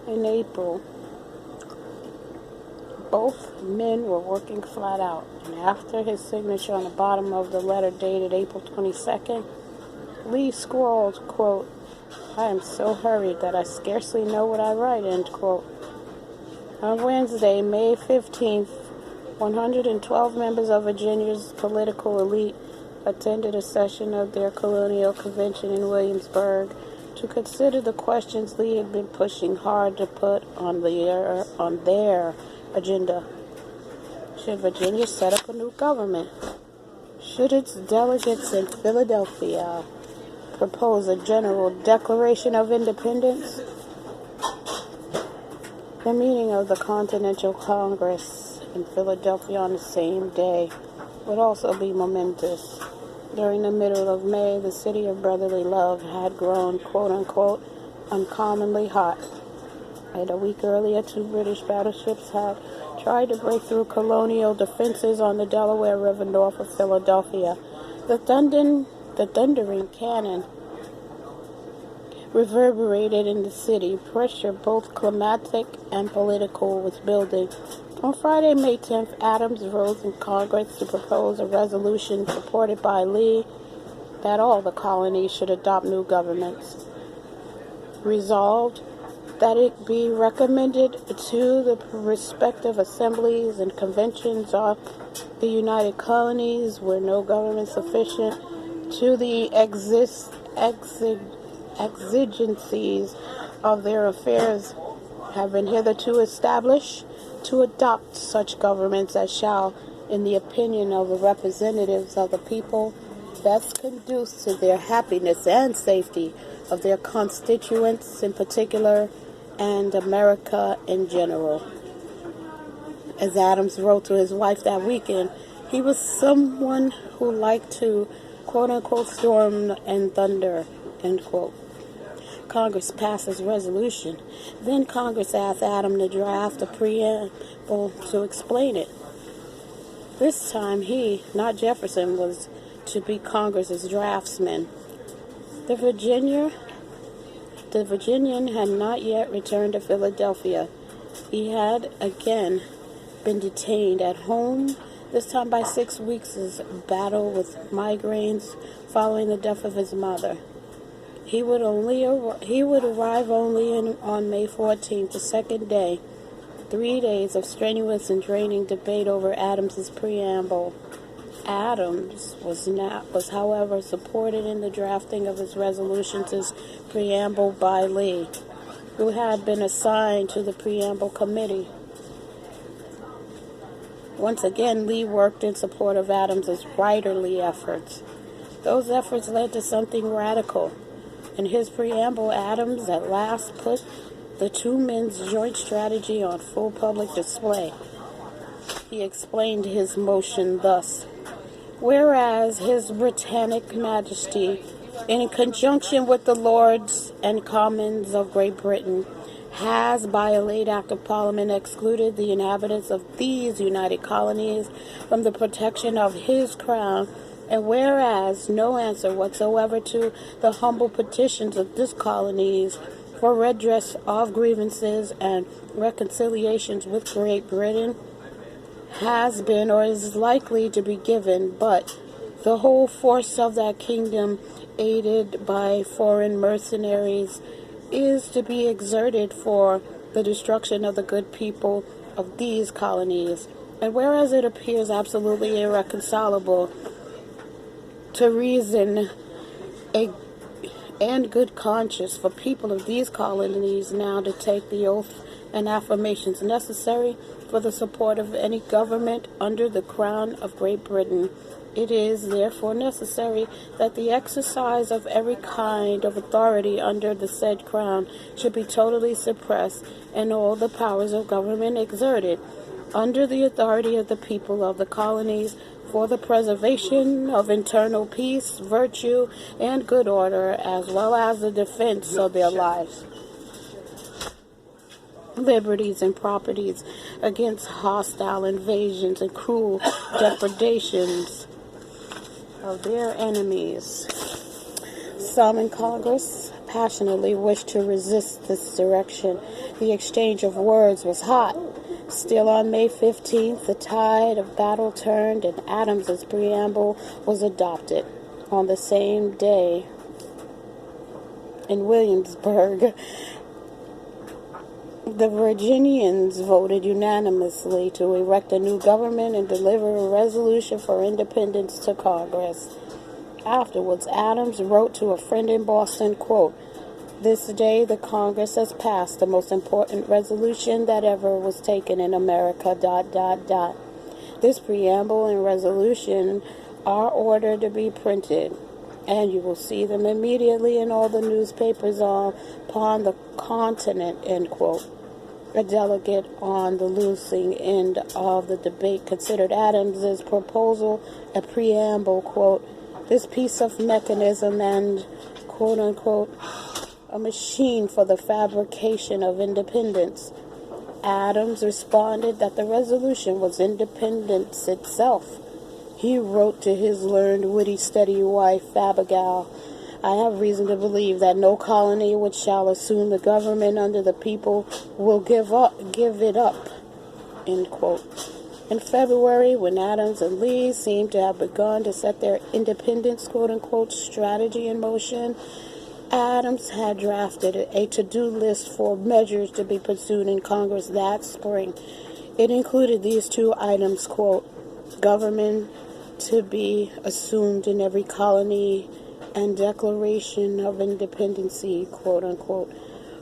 in April. Both men were working flat out, and after his signature on the bottom of the letter dated April 22nd, Lee scrawled, quote, "I am so hurried that I scarcely know what I write," end quote. On Wednesday, May 15th, 112 members of Virginia's political elite attended a session of their colonial convention in Williamsburg to consider the questions Lee had been pushing hard to put on their agenda. Should Virginia set up a new government? Should its delegates in Philadelphia propose a general Declaration of Independence? The meeting of the Continental Congress in Philadelphia on the same day would also be momentous. During the middle of May, the city of brotherly love had grown, quote-unquote, uncommonly hot. And a week earlier, 2 British battleships had tried to break through colonial defenses on the Delaware River north of Philadelphia. The thundering cannon reverberated in the city. Pressure, both climatic and political, was building. On Friday, May 10th, Adams rose in Congress to propose a resolution supported by Lee that all the colonies should adopt new governments. Resolved that it be recommended to the respective assemblies and conventions of the United Colonies, where no government sufficient to the exigencies of their affairs have been hitherto established, to adopt such governments as shall, in the opinion of the representatives of the people, best conduce to their happiness and safety of their constituents in particular, and America in general. As Adams wrote to his wife that weekend, he was someone who liked to, quote-unquote, storm and thunder, end quote. Congress passed his resolution. Then Congress asked Adams to draft a preamble to explain it. This time he, not Jefferson, was to be Congress's draftsman. The Virginian had not yet returned to Philadelphia. He had again been detained at home, this time by 6 weeks' battle with migraines following the death of his mother. He would arrive only on May 14th, the second day. 3 days of strenuous and draining debate over Adams's preamble. Adams was, however, supported in the drafting of his resolution to his preamble by Lee, who had been assigned to the preamble committee. Once again, Lee worked in support of Adams's writerly efforts. Those efforts led to something radical. In his preamble, Adams at last put the two men's joint strategy on full public display. He explained his motion thus: whereas His Britannic Majesty, in conjunction with the Lords and Commons of Great Britain, has by a late act of Parliament excluded the inhabitants of these United Colonies from the protection of his crown, and whereas no answer whatsoever to the humble petitions of these colonies for redress of grievances and reconciliations with Great Britain has been or is likely to be given, but the whole force of that kingdom, aided by foreign mercenaries, is to be exerted for the destruction of the good people of these colonies. And whereas it appears absolutely irreconcilable to reason and good conscience for people of these colonies now to take the oath and affirmations necessary for the support of any government under the crown of Great Britain, it is therefore necessary that the exercise of every kind of authority under the said crown should be totally suppressed, and all the powers of government exerted under the authority of the people of the colonies for the preservation of internal peace, virtue, and good order, as well as the defense of their lives, liberties, and properties against hostile invasions and cruel depredations of their enemies. Some in Congress passionately wished to resist this direction. The exchange of words was hot. Still on May 15th, the tide of battle turned and Adams's preamble was adopted. On the same day, in Williamsburg, the Virginians voted unanimously to erect a new government and deliver a resolution for independence to Congress. Afterwards, Adams wrote to a friend in Boston, quote, "This day the Congress has passed the most important resolution that ever was taken in America, ... This preamble and resolution are ordered to be printed, and you will see them immediately in all the newspapers upon the continent," end quote. A delegate on the losing end of the debate considered Adams's proposal a preamble, quote, "this piece of mechanism and, quote unquote, a machine for the fabrication of independence." Adams responded that the resolution was independence itself. He wrote to his learned, witty, steady wife, Abigail, "I have reason to believe that no colony which shall assume the government under the people will give it up," end quote. In February, when Adams and Lee seemed to have begun to set their independence, quote-unquote, strategy in motion, Adams had drafted a to-do list for measures to be pursued in Congress that spring. It included these two items, quote, government to be assumed in every colony and declaration of independency, quote unquote.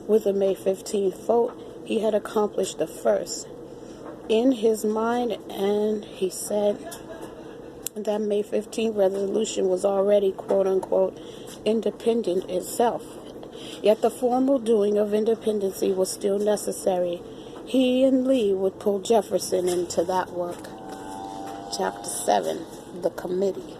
With the May 15th vote, he had accomplished the first. In his mind, and he said that May 15th resolution was already, quote unquote, independent itself. Yet the formal doing of independency was still necessary. He and Lee would pull Jefferson into that work. Chapter 7, The Committee.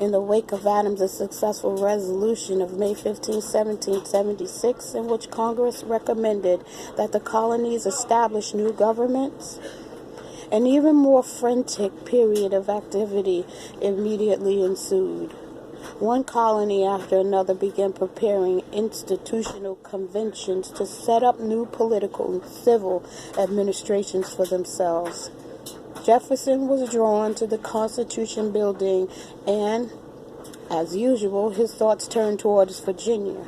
In the wake of Adams' successful resolution of May 15, 1776, in which Congress recommended that the colonies establish new governments, an even more frantic period of activity immediately ensued. One colony after another began preparing institutional conventions to set up new political and civil administrations for themselves. Jefferson was drawn to the Constitution building and, as usual, his thoughts turned towards Virginia.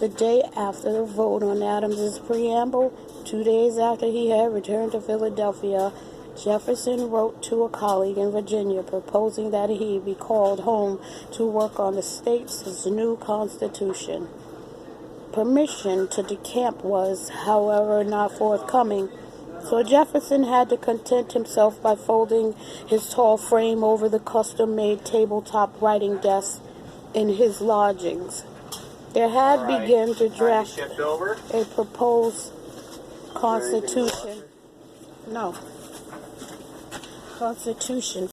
The day after the vote on Adams's preamble, 2 days after he had returned to Philadelphia, Jefferson wrote to a colleague in Virginia proposing that he be called home to work on the state's new constitution. Permission to decamp was, however, not forthcoming, so Jefferson had to content himself by folding his tall frame over the custom-made tabletop writing desk in his lodgings. There had begun to draft a proposed constitution. Constitution